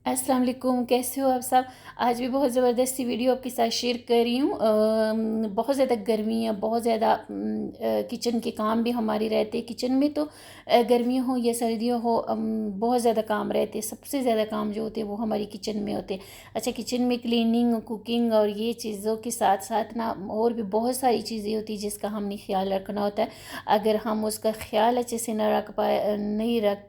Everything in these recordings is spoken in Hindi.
अस्सलाम वालेकुम, कैसे हो आप सब। आज भी बहुत ज़बरदस्त सी वीडियो आपके साथ शेयर कर रही हूँ। बहुत ज़्यादा गर्मी है, बहुत ज़्यादा किचन के काम भी हमारे रहते हैं। किचन में तो गर्मियाँ हो या सर्दियाँ हो, बहुत ज़्यादा काम रहते हैं। सबसे ज़्यादा काम जो होते हैं वो हमारी किचन में होते हैं। अच्छा, किचन में क्लीनिंग, कुकिंग और ये चीज़ों के साथ साथ ना और भी बहुत सारी चीज़ें होती हैं जिसका हमने ख्याल रखना होता है। अगर हम उसका ख्याल अच्छे से नहीं रख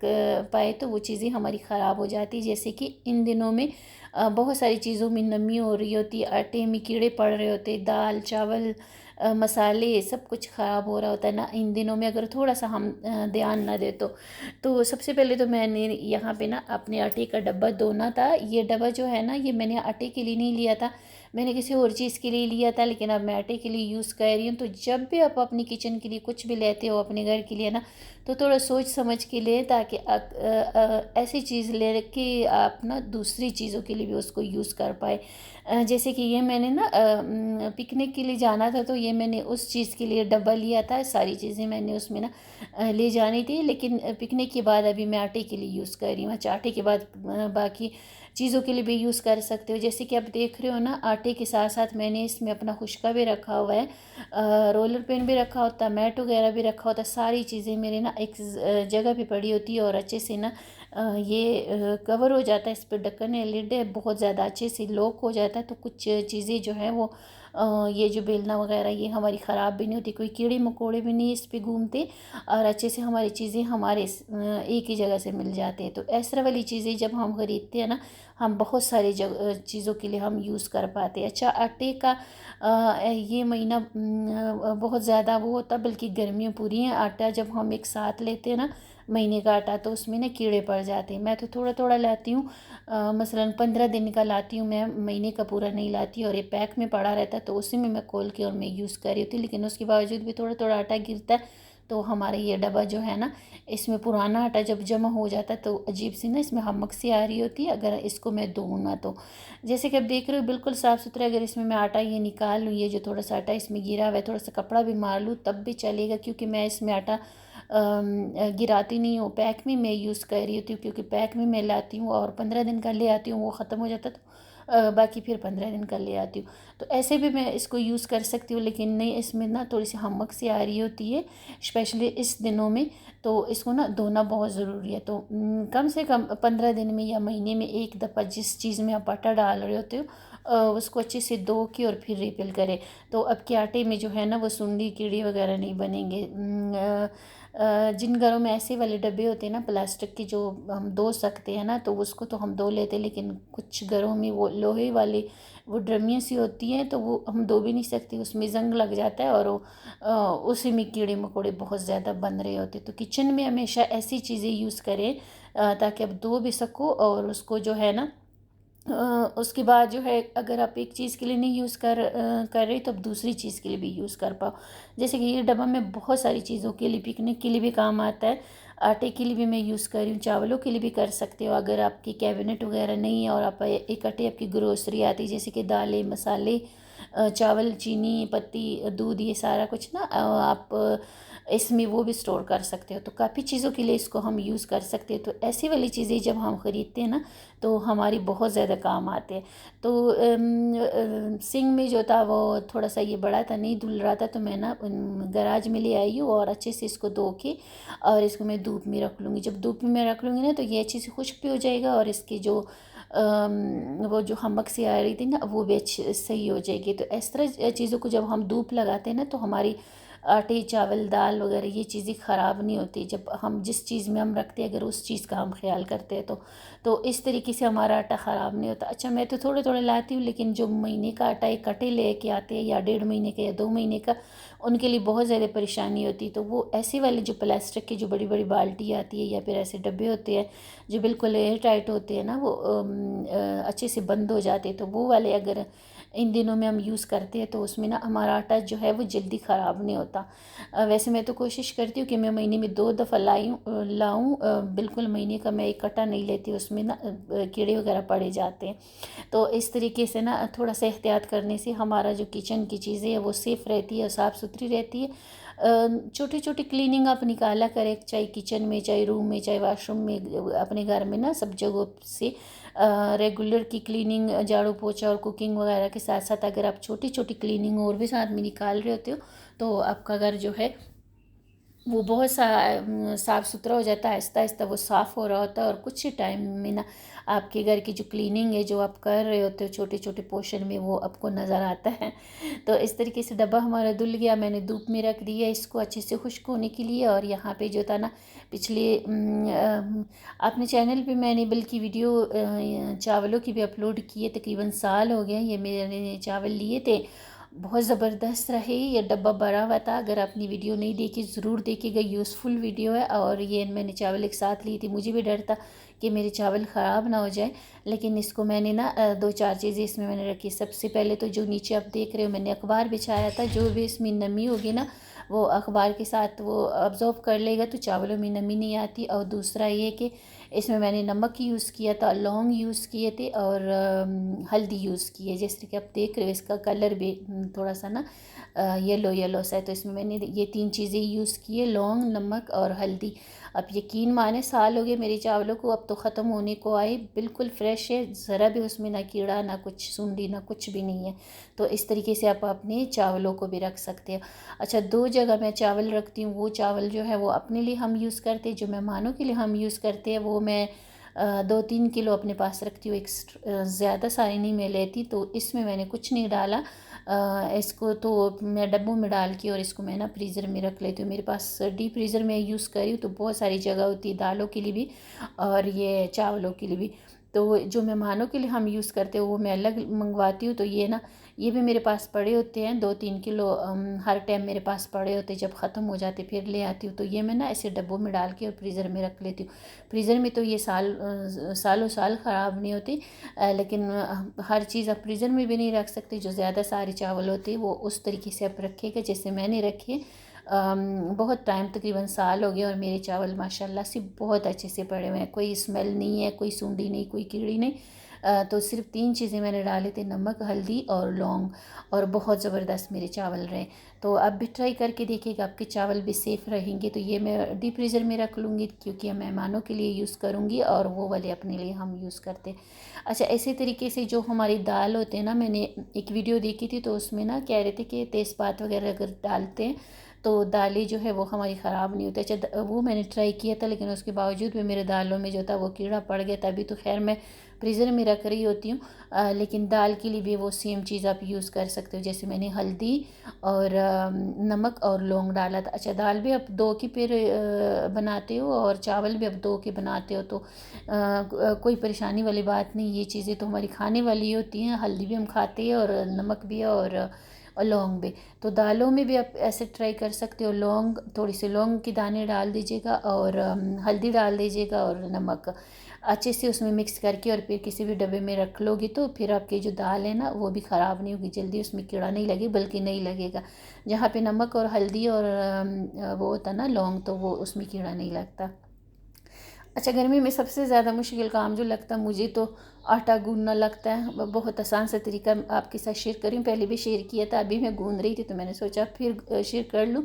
पाए तो वो चीज़ें हमारी ख़राब हो जाती। जैसे कि इन दिनों में बहुत सारी चीज़ों में नमी हो रही होती है, आटे में कीड़े पड़ रहे होते, दाल चावल मसाले सब कुछ ख़राब हो रहा होता है ना इन दिनों में, अगर थोड़ा सा हम ध्यान ना दे तो सबसे पहले तो मैंने यहाँ पे ना अपने आटे का डब्बा धोना था। ये डब्बा जो है ना, ये मैंने आटे के लिए नहीं लिया था, मैंने किसी और चीज़ के लिए लिया था, लेकिन अब मैं आटे के लिए यूज़ कर रही हूँ। तो जब भी आप अपनी किचन के लिए कुछ भी लेते हो अपने घर के लिए ना, तो थोड़ा सोच समझ के लें, ताकि ऐसी चीज़ ले कि आप ना दूसरी चीज़ों के लिए भी उसको यूज़ कर पाए। जैसे कि ये मैंने ना पिकनिक के लिए जाना था, तो ये मैंने उस चीज़ के लिए डब्बा लिया था। सारी चीज़ें मैंने उसमें ना ले जानी थी, लेकिन पिकनिक के बाद अभी मैं आटे के लिए यूज़ कर रही हूँ। अच्छा, आटे के बाद बाकी चीज़ों के लिए भी यूज़ कर सकते हो। जैसे कि आप देख रहे हो ना, आटे के साथ साथ मैंने इसमें अपना खुशका भी रखा हुआ है, रोलर पेन भी रखा होता है, मैट वगैरह भी रखा होता है। सारी चीज़ें मेरे ना एक जगह पे पड़ी होती है और अच्छे से ना ये कवर हो जाता है। इस पर ढक्कन है, लिड है, बहुत ज़्यादा अच्छे से लॉक हो जाता है। तो कुछ चीज़ें जो हैं वो ये जो बेलना वगैरह ये हमारी ख़राब भी नहीं होती, कोई कीड़े मकोड़े भी नहीं इस पे घूमते, और अच्छे से हमारी चीज़ें हमारे एक ही जगह से मिल जाते हैं। तो इस तरह वाली चीज़ें जब हम ख़रीदते हैं ना, हम बहुत सारी चीज़ों के लिए हम यूज़ कर पाते हैं। अच्छा, आटे का ये महीना बहुत ज़्यादा वो होता, बल्कि गर्मियाँ पूरी हैं। आटा जब हम एक साथ लेते हैं ना, महीने का आटा, तो उसमें ना कीड़े पड़ जाते हैं। मैं तो थोड़ा थोड़ा लाती हूँ, मसलन 15 दिन का लाती हूँ मैं, महीने का पूरा नहीं लाती। और ये पैक में पड़ा रहता है, तो उसी में मैं खोल के और मैं यूज़ कर रही होती, लेकिन उसके बावजूद भी थोड़ा थोड़ा आटा गिरता है। तो हमारे ये डब्बा जो है ना, इसमें पुराना आटा जब जमा हो जाता है तो अजीब सी ना इसमें हमक सी आ रही होती है, अगर इसको मैं धोऊँ ना तो। जैसे कि आप देख रहे हो बिल्कुल साफ़ सुथरा, अगर इसमें मैं आटा ये निकाल लूँ, ये जो थोड़ा सा आटा इसमें गिरा हुआ है, थोड़ा सा कपड़ा भी मार लूँ तब भी चलेगा, क्योंकि मैं इसमें आटा गिराती नहीं हूँ। पैक में मैं यूज़ कर रही होती हूँ, क्योंकि पैक में मैं लाती हूँ और 15 दिन का ले आती हूँ, वो ख़त्म हो जाता, तो बाकी फिर 15 दिन का ले आती हूँ। तो ऐसे भी मैं इसको यूज़ कर सकती हूँ, लेकिन नहीं, इसमें ना थोड़ी सी हमक सी आ रही होती है, स्पेशली इस दिनों में। तो इसको ना धोना बहुत ज़रूरी है। तो कम से कम 15 दिन में या महीने में एक दफ़ा जिस चीज़ में आप आटा डाल रहे होते हो उसको अच्छे से धो के और फिर रिफिल करें। तो अब के आटे में जो है ना वो सुंडी कीड़ी वगैरह नहीं बनेंगे। जिन घरों में ऐसे वाले डब्बे होते हैं ना प्लास्टिक के, जो हम धो सकते हैं ना, तो उसको तो हम धो लेते हैं, लेकिन कुछ घरों में वो लोहे वाले वो ड्रमियाँ सी होती हैं, तो वो हम धो भी नहीं सकते, उसमें ज़ंग लग जाता है और वो उसी में कीड़े मकोड़े बहुत ज़्यादा बन रहे होते। तो किचन में हमेशा ऐसी चीज़ें यूज़ करें ताकि आप धो भी सको, और उसको जो है ना उसके बाद जो है, अगर आप एक चीज़ के लिए नहीं यूज़ कर रहे, तो आप दूसरी चीज़ के लिए भी यूज़ कर पाओ। जैसे कि ये डब्बा में बहुत सारी चीज़ों के लिए, पिकनिक के लिए भी काम आता है, आटे के लिए भी मैं यूज़ कर रही हूँ, चावलों के लिए भी कर सकते हो। अगर आपकी कैबिनेट वगैरह नहीं है और आप इकट्ठे आपकी ग्रोसरी आती है, जैसे कि दालें मसाले चावल चीनी पत्ती दूध, ये सारा कुछ ना आप इसमें वो भी स्टोर कर सकते हो। तो काफ़ी चीज़ों के लिए इसको हम यूज़ कर सकते हैं। तो ऐसी वाली चीज़ें जब हम ख़रीदते हैं ना, तो हमारी बहुत ज़्यादा काम आते हैं। तो सिंक में जो था वो थोड़ा सा ये बड़ा था, नहीं धुल रहा था, तो मैं ना गराज में ले आई हूँ और अच्छे से इसको धो के और इसको मैं धूप में रख लूँगी। जब धूप में रख लूँगी ना, तो ये अच्छे से खुश्क भी हो जाएगा, और इसकी जो वो जो हमक सी आ रही थी ना, वो भी अच्छी सही हो जाएगी। तो इस तरह चीज़ों को जब हम धूप लगाते हैं ना, तो हमारी आटे चावल दाल वगैरह ये चीज़ें ख़राब नहीं होती, जब हम जिस चीज़ में हम रखते हैं अगर उस चीज़ का हम ख्याल करते हैं तो इस तरीके से हमारा आटा ख़राब नहीं होता। अच्छा, मैं तो थोड़े थोड़े लाती हूँ, लेकिन जो महीने का आटा एक कटे लेके आते हैं, या 1.5 महीने का या 2 महीने का, उनके लिए बहुत ज़्यादा परेशानी होती है। तो वो ऐसे वाले जो प्लास्टिक की जो बड़ी बड़ी बाल्टी आती है, या फिर ऐसे डब्बे होते हैं जो बिल्कुल एयर टाइट होते हैं ना, वो अच्छे से बंद हो जाते हैं, तो वो वाले अगर इन दिनों में हम यूज़ करते हैं, तो उसमें ना हमारा आटा जो है वो जल्दी ख़राब नहीं होता। वैसे मैं तो कोशिश करती हूँ कि मैं महीने में 2 दफ़ा लाऊँ, बिल्कुल महीने का मैं इकट्ठा नहीं लेती, उसमें ना कीड़े वगैरह पड़े जाते हैं। तो इस तरीके से ना थोड़ा सा एहतियात करने से हमारा जो किचन की चीज़ें हैं वो सेफ़ रहती है और साफ़ सुथरी रहती है। छोटी छोटी क्लीनिंग आप निकाला करें, चाहे किचन में, चाहे रूम में, चाहे वॉशरूम में, अपने घर में ना सब जगहों से रेगुलर की क्लीनिंग, झाड़ू पोछा और कुकिंग वगैरह के साथ साथ अगर आप छोटी छोटी क्लीनिंग और भी साथ में निकाल रहे होते हो तो आपका घर जो है वो बहुत साफ़ सुथरा हो जाता है। आहिस्ता आहिस्ता वो साफ़ हो रहा होता है और कुछ ही टाइम में ना आपके घर की जो क्लीनिंग है जो आप कर रहे होते हो छोटे छोटे पोर्शन में, वो आपको नज़र आता है। तो इस तरीके से डब्बा हमारा धुल गया, मैंने धूप में रख दिया इसको अच्छे से खुश्क होने के लिए। और यहाँ पे जो था ना पिछले अपने चैनल पे मैंने बल्कि वीडियो चावलों की भी अपलोड की है, तकरीबन साल हो गया ये मैंने चावल लिए थे, बहुत ज़बरदस्त रहे। ये डब्बा भरा हुआ था, अगर आपने वीडियो नहीं देखी ज़रूर देखिएगा, यूज़फुल वीडियो है। और ये मैंने चावल एक साथ ली थी, मुझे भी डर था कि मेरे चावल ख़राब ना हो जाए, लेकिन इसको मैंने ना दो चार चीज़ें इसमें मैंने रखी। सबसे पहले तो जो नीचे आप देख रहे हो मैंने अखबार बिछाया था, जो भी इसमें नमी होगी ना वो अखबार के साथ वो अब्ज़ॉर्ब कर लेगा तो चावलों में नमी नहीं आती। और दूसरा ये कि इसमें मैंने नमक यूज़ किया था, लौंग यूज़ किए थे और हल्दी यूज़ की है। जैसे कि आप देख रहे हो इसका कलर भी थोड़ा सा ना येलो येलो सा है, तो इसमें मैंने ये तीन चीज़ें यूज़ की है, लौंग, नमक और हल्दी। अब यकीन माने साल हो गए मेरे चावलों को, अब तो ख़त्म होने को आए, बिल्कुल फ्रेश है, ज़रा भी उसमें ना कीड़ा ना कुछ सूंडी ना कुछ भी नहीं है। तो इस तरीके से आप अपने चावलों को भी रख सकते हो। अच्छा, दो जगह मैं चावल रखती हूँ, वो चावल जो है वो अपने लिए हम यूज़ करते हैं, जो मेहमानों के लिए हम यूज़ करते हैं वो मैं 2-3 किलो अपने पास रखती हूँ, ज़्यादा सारी नहीं मैं लेती। तो इसमें मैंने कुछ नहीं डाला, इसको तो मैं डब्बों में डाल के और इसको मैं ना फ्रीज़र में रख लेती हूँ। मेरे पास डीप फ्रीज़र में यूज़ करी हूँ तो बहुत सारी जगह होती है दालों के लिए भी और ये चावलों के लिए भी। तो जो मेहमानों के लिए हम यूज़ करते हैं वो मैं अलग मंगवाती हूँ। तो ये ना ये भी मेरे पास पड़े होते हैं 2-3 किलो, हर टाइम मेरे पास पड़े होते, जब ख़त्म हो जाते फिर ले आती हूँ। तो ये मैं ना ऐसे डब्बों में डाल के और फ्रीज़र में रख लेती हूँ। फ्रीज़र में तो ये सालों साल ख़राब नहीं होती, लेकिन हर चीज़ आप फ्रीज़र में भी नहीं रख सकते। जो ज़्यादा सारे चावल होते हैं वो उस तरीके से आप रखिएगा जैसे मैंने रखे। बहुत टाइम तकरीबन साल हो गया और मेरे चावल माशाल्लाह से बहुत अच्छे से पड़े हुए हैं, कोई स्मेल नहीं है, कोई सूंडी नहीं, कोई कीड़ी नहीं। तो सिर्फ 3 चीज़ें मैंने डाले थे, नमक, हल्दी और लौंग, और बहुत ज़बरदस्त मेरे चावल रहे। तो आप भी ट्राई करके देखिएगा, आपके चावल भी सेफ़ रहेंगे। तो ये मैं डीप फ्रीज़र में रख लूँगी क्योंकि हम मेहमानों के लिए यूज़ करूँगी और वो वाले अपने लिए हम यूज़ करते हैं। अच्छा, इसी तरीके से जो हमारी दाल होते हैं ना, मैंने एक वीडियो देखी थी तो उसमें ना कह रहे थे कि तेज़पात वगैरह अगर डालते हैं तो दालें जो है वो हमारी ख़राब नहीं होती। अच्छा, वो मैंने ट्राई किया था लेकिन उसके बावजूद भी मेरे दालों में जो था वो कीड़ा पड़ गया था। अभी तो खैर मैं फ्रीज़र में रख रही होती हूँ, लेकिन दाल के लिए भी वो सेम चीज़ आप यूज़ कर सकते हो। जैसे मैंने हल्दी और नमक और लौंग डाला था। अच्छा, दाल भी आप धो के फिर बनाते हो और चावल भी आप धो के बनाते हो तो कोई परेशानी वाली बात नहीं। ये चीज़ें तो हमारी खाने वाली होती हैं, हल्दी भी हम खाते हैं और नमक भी और लौंग भी। तो दालों में भी आप ऐसे ट्राई कर सकते हो, लौंग, थोड़ी सी लौंग के दाने डाल दीजिएगा और हल्दी डाल दीजिएगा और नमक अच्छे से उसमें मिक्स करके और फिर किसी भी डब्बे में रख लोगी तो फिर आपकी जो दाल है ना वो भी ख़राब नहीं होगी जल्दी, उसमें कीड़ा नहीं लगे बल्कि नहीं लगेगा। जहाँ पे नमक और हल्दी और वो होता ना लौंग, तो वो उसमें कीड़ा नहीं लगता। अच्छा, गर्मी में सबसे ज़्यादा मुश्किल काम जो लगता है मुझे तो आटा गूंदना लगता है। बहुत आसान सा तरीका आपके साथ शेयर करी हूँ, पहले भी शेयर किया था, अभी मैं गूंद रही थी तो मैंने सोचा फिर शेयर कर लूँ।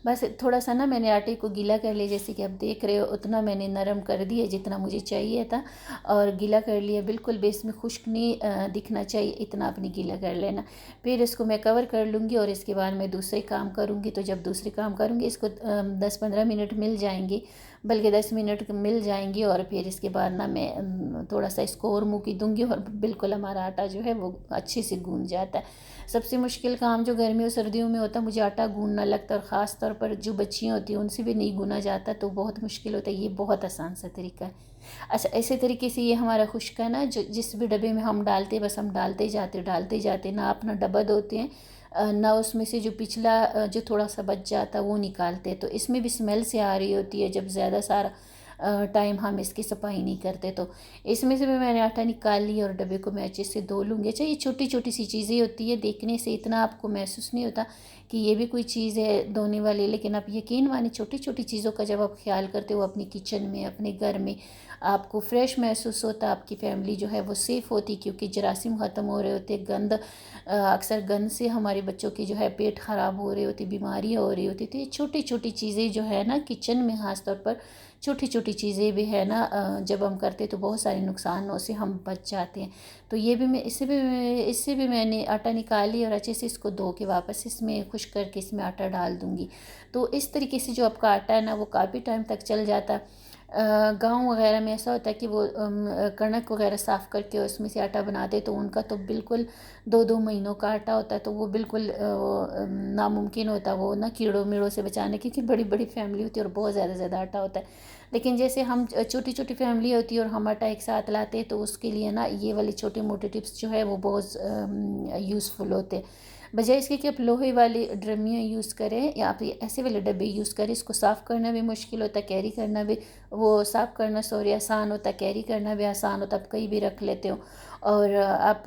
बस थोड़ा सा ना मैंने आटे को गीला कर लिया, जैसे कि आप देख रहे हो उतना मैंने नरम कर दिया जितना मुझे चाहिए था और गीला कर लिया, बिल्कुल भी इसमें खुश्क नहीं दिखना चाहिए, इतना आपने गीला कर लेना। फिर इसको मैं कवर कर लूँगी और इसके बाद मैं दूसरे काम करूँगी। तो जब दूसरे काम करूँगी इसको 10-15 मिनट मिल जाएंगे, बल्कि 10 मिनट मिल जाएंगी और फिर इसके बाद ना मैं थोड़ा सा इसको और मूकी दूंगी और बिल्कुल हमारा आटा जो है वो अच्छे से गूंद जाता है। सबसे मुश्किल काम जो गर्मियों सर्दियों में होता है मुझे आटा गूंदना लगता है, और ख़ास तौर पर जो बच्चियाँ होती हैं उनसे भी नहीं गूना जाता तो बहुत मुश्किल होता है। ये बहुत आसान सा तरीका है। अच्छा, इसी तरीके से ये हमारा खुश्क है ना, जो जिस भी डब्बे में हम डालते बस हम डालते जाते ना अपना डब्बा धोते हैं, ना उसमें से जो पिछला जो थोड़ा सा बच जाता वो निकालते। तो इसमें भी स्मेल से आ रही होती है जब ज़्यादा सारा टाइम हम इसकी सफाई नहीं करते। तो इसमें से भी मैंने आटा निकाल लिया और डब्बे को मैं अच्छे से धो लूँगी। अच्छा, ये छोटी छोटी सी चीज़ें होती है, देखने से इतना आपको महसूस नहीं होता कि ये भी कोई चीज़ है धोने वाली, लेकिन आप यकीन माने छोटी छोटी चीज़ों का जब आप ख्याल करते हो अपनी किचन में, अपने घर में, आपको फ्रेश महसूस होता, आपकी फैमिली जो है वो सेफ़ होती, क्योंकि जरासीम ख़त्म हो रहे होते, गंद अक्सर गंद से हमारे बच्चों की जो है पेट ख़राब हो रही होती, बीमारियाँ हो रही होती। तो ये छोटी छोटी चीज़ें जो है ना किचन में, ख़ास तौर पर छोटी छोटी चीज़ें भी है ना, जब हम करते तो बहुत सारे नुकसानों से हम बच जाते हैं। तो ये भी मैं इससे भी मैंने आटा निकाल लिया और अच्छे से इसको धो के वापस इसमें खुश करके इसमें आटा डाल दूँगी। तो इस तरीके से जो आपका आटा है ना वो काफ़ी टाइम तक चल जाता है। गाँव वगैरह में ऐसा होता है कि वो कणक वगैरह साफ़ करके उसमें से आटा बनाते, तो उनका तो बिल्कुल 2-2 महीनों का आटा होता है। तो वो बिल्कुल नामुमकिन होता है वो ना कीड़ों मीड़ों से बचाने, क्योंकि बड़ी बड़ी फैमिली होती है और बहुत ज़्यादा ज़्यादा आटा होता है। लेकिन जैसे हम छोटी छोटी फैमिली होती है और हम आटा एक साथ लाते हैं, तो उसके लिए ना ये वाले छोटे मोटे टिप्स जो है वो बहुत यूज़फुल होते हैं। बजाय इसके कि आप लोहे वाली ड्रमियाँ यूज़ करें या आप ऐसे वाले डब्बे यूज़ करें, इसको साफ़ करना भी मुश्किल होता है, कैरी करना भी, वो साफ़ करना सॉरी आसान होता है, कैरी करना भी आसान होता है, आप कहीं भी रख लेते हो और आप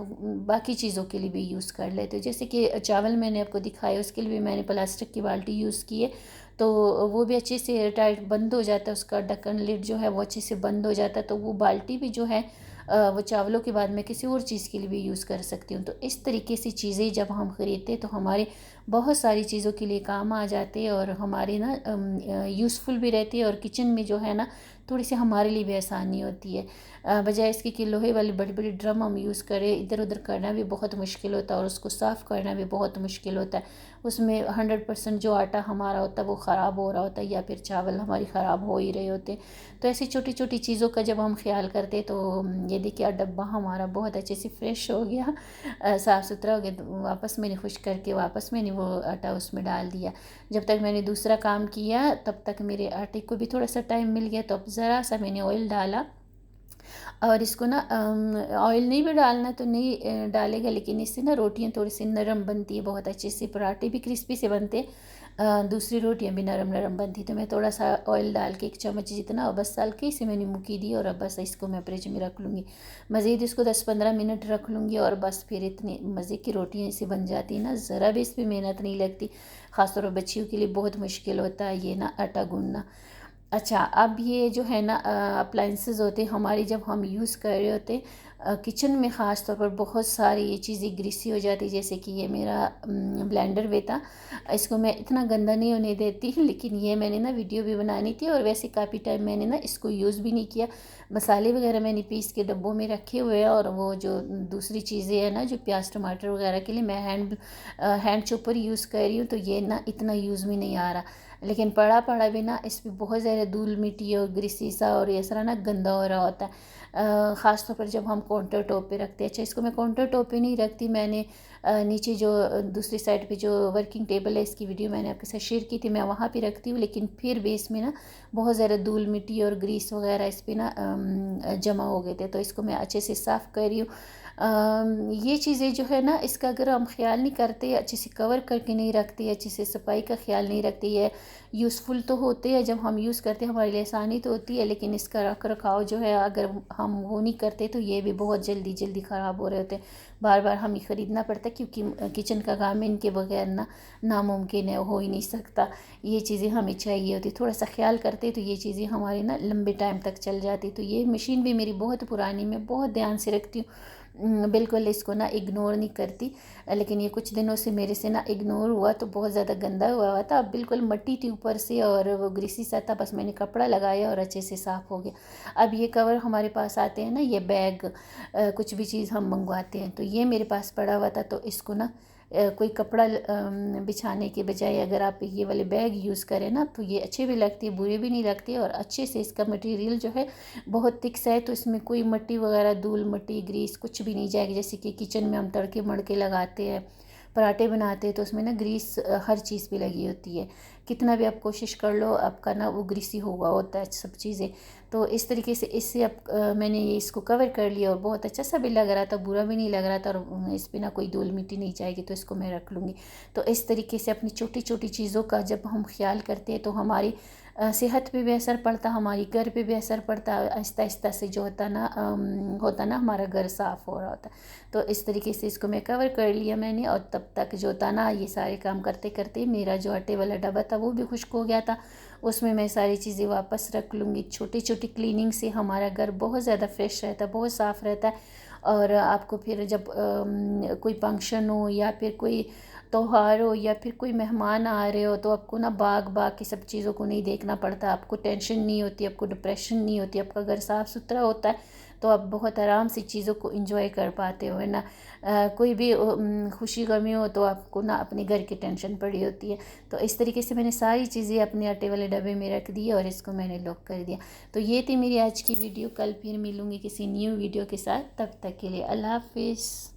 बाकी चीज़ों के लिए भी यूज़ कर लेते हो। जैसे कि चावल मैंने आपको दिखाया, उसके लिए भी मैंने प्लास्टिक की बाल्टी यूज़ की है, तो वो भी अच्छे से एयर टाइट बंद हो जाता है, उसका ढक्कन लिड जो है वो अच्छे से बंद हो जाता है। तो वो बाल्टी भी जो है वो चावलों के बाद मैं किसी और चीज़ के लिए भी यूज़ कर सकती हूँ। तो इस तरीके से चीज़ें जब हम ख़रीदते हैं तो हमारे बहुत सारी चीज़ों के लिए काम आ जाते हैं और हमारी ना यूज़फुल भी रहती है और किचन में जो है ना थोड़ी सी हमारे लिए भी आसानी होती है। बजाय इसके कि लोहे वाली बड़ी बड़ी ड्रम हम यूज़ करें, इधर उधर करना भी बहुत मुश्किल होता है और उसको साफ़ करना भी बहुत मुश्किल होता है। उसमें 100% जो आटा हमारा होता है वो ख़राब हो रहा होता है या फिर चावल हमारी ख़राब हो ही रहे होते हैं। तो ऐसी छोटी छोटी चीज़ों का जब हम ख्याल करते तो ये देखिए डब्बा हमारा बहुत अच्छे से फ्रेश हो गया, साफ़ सुथरा हो गया। तो वापस मैंने खुश करके वापस मैंने वो आटा उसमें डाल दिया। जब तक मैंने दूसरा काम किया तब तक मेरे आटे को भी थोड़ा सा टाइम मिल गया, तो अब ज़रा सा मैंने ऑयल डाला और इसको ना ऑयल नहीं भी डालना तो नहीं डालेगा, लेकिन इससे ना रोटियां थोड़ी सी नरम बनती है, बहुत अच्छे से पराठे भी क्रिस्पी से बनते, दूसरी रोटियां भी नरम नरम बनती। तो मैं थोड़ा सा ऑयल डाल के 1 चम्मच जितना और बस डाल के इसे मैंने मुकी दी और अब बस इसको मैं फ्रिज में रख लूँगी। मज़ीद इसको 10-15 मिनट रख लूँगी और बस फिर इतनी मज़े की रोटियाँ इसे बन जाती है ना, ज़रा भी इस पर मेहनत नहीं लगती। ख़ासतौर पर बच्चियों के लिए बहुत मुश्किल होता है ये ना आटा गूँधना। अच्छा, अब ये जो है ना अप्लाइंसेस होते हैं हमारी, जब हम यूज़ कर रहे होते किचन में, ख़ास तौर पर बहुत सारी ये चीज़ें ग्रीसी हो जाती, जैसे कि ये मेरा ब्लेंडर भी था, इसको मैं इतना गंदा नहीं होने देती लेकिन ये मैंने ना वीडियो भी बनानी थी और वैसे काफ़ी टाइम मैंने ना इसको यूज़ भी नहीं किया। मसाले वगैरह मैंने पीस के डब्बों में रखे हुए हैं और वो जो दूसरी चीज़ें हैं ना जो प्याज टमाटर वगैरह के लिए मैं हैंड चॉपर यूज़ कर रही हूँ, तो ये ना इतना यूज़ में नहीं आ रहा। लेकिन पड़ा पड़ा भी ना इस पर बहुत ज़्यादा धूल मिट्टी और ग्रीसी सा और ये सारा ना गंदा हो रहा होता है। ख़ास तौर पर जब हम काउंटर टॉप पे रखते हैं। अच्छा, इसको मैं काउंटर टॉप पे नहीं रखती, मैंने नीचे जो दूसरी साइड पे जो वर्किंग टेबल है, इसकी वीडियो मैंने आपके साथ शेयर की थी, मैं वहाँ पे रखती हूँ, लेकिन फिर भी इसमें ना बहुत ज़्यादा धूल मिट्टी और ग्रीस वगैरह इस पर ना जमा हो गए थे, तो इसको मैं अच्छे से साफ़ कर रही हूँ। ये चीज़ें जो है ना इसका अगर हम ख्याल नहीं करते, अच्छे से कवर करके नहीं रखते, अच्छे से सफाई का ख्याल नहीं रखते, ये यूज़फुल तो होते हैं, जब हम यूज़ करते हैं हमारे लिए आसानी तो होती है, लेकिन इसका रख रखाव जो है अगर हम वो नहीं करते तो ये भी बहुत जल्दी जल्दी ख़राब हो रहे होते हैं। बार बार हमें ख़रीदना पड़ता है, क्योंकि किचन का काम इनके बगैर ना नामुमकिन है, हो ही नहीं सकता। ये चीज़ें हमें चाहिए होती, थोड़ा सा ख्याल करते तो ये चीज़ें हमारी ना लंबे टाइम तक चल जाती। तो ये मशीन भी मेरी बहुत पुरानी, मैं बहुत ध्यान से रखती हूँ, बिल्कुल इसको ना इग्नोर नहीं करती। लेकिन ये कुछ दिनों से मेरे से ना इग्नोर हुआ तो बहुत ज़्यादा गंदा हुआ था, अब बिल्कुल मट्टी थी ऊपर से और वो ग्रीसी सा था, बस मैंने कपड़ा लगाया और अच्छे से साफ़ हो गया। अब ये कवर हमारे पास आते हैं ना, ये बैग कुछ भी चीज़ हम मंगवाते हैं, तो ये मेरे पास पड़ा हुआ था, तो इसको ना कोई कपड़ा बिछाने के बजाय अगर आप ये वाले बैग यूज़ करें ना तो ये अच्छे भी लगती है, बुरे भी नहीं लगते और अच्छे से इसका मटेरियल जो है बहुत थिक सा है, तो इसमें कोई मिट्टी वगैरह, धूल मिट्टी ग्रीस कुछ भी नहीं जाएगी। जैसे कि किचन में हम तड़के मड़के लगाते हैं, पराठे बनाते हैं, तो उसमें ना ग्रीस हर चीज़ पे लगी होती है, कितना भी आप कोशिश कर लो आपका ना वो ग्रीसी हुआ होता है सब चीज़ें। तो इस तरीके से इससे अब मैंने ये इसको कवर कर लिया और बहुत अच्छा सा भी लग रहा था, बुरा भी नहीं लग रहा था और इस पर ना कोई धूल मिट्टी नहीं जाएगी, तो इसको मैं रख लूँगी। तो इस तरीके से अपनी छोटी छोटी चीज़ों का जब हम ख्याल करते हैं तो हमारी सेहत पे भी असर पड़ता, हमारी घर पे भी असर पड़ता। आहिस्ता आहिस्ता से जो होता ना हमारा घर साफ़ हो रहा होता। तो इस तरीके से इसको मैं कवर कर लिया मैंने, और तब तक जो था ना ये सारे काम करते करते मेरा जो आटे वाला डब्बा था वो भी खुश्क हो गया था। उसमें मैं सारी चीज़ें वापस रख लूँगी। छोटी छोटी क्लीनिंग से हमारा घर बहुत ज़्यादा फ्रेश रहता है, बहुत साफ़ रहता है। और आपको फिर जब कोई फंक्शन हो या फिर कोई त्योहार हो या फिर कोई मेहमान आ रहे हो, तो आपको ना भाग भाग के सब चीज़ों को नहीं देखना पड़ता। आपको टेंशन नहीं होती, आपको डिप्रेशन नहीं होती, आपका घर साफ़ सुथरा होता है, तो आप बहुत आराम से चीज़ों को एंजॉय कर पाते हो, है ना। कोई भी खुशी गमी हो तो आपको ना अपने घर की टेंशन पड़ी होती है। तो इस तरीके से मैंने सारी चीज़ें अपने आटे वाले डब्बे में रख दी और इसको मैंने लॉक कर दिया। तो ये थी मेरी आज की वीडियो। कल फिर मिलूँगी किसी न्यू वीडियो के साथ, तब तक के लिए अल्लाह हाफिज़।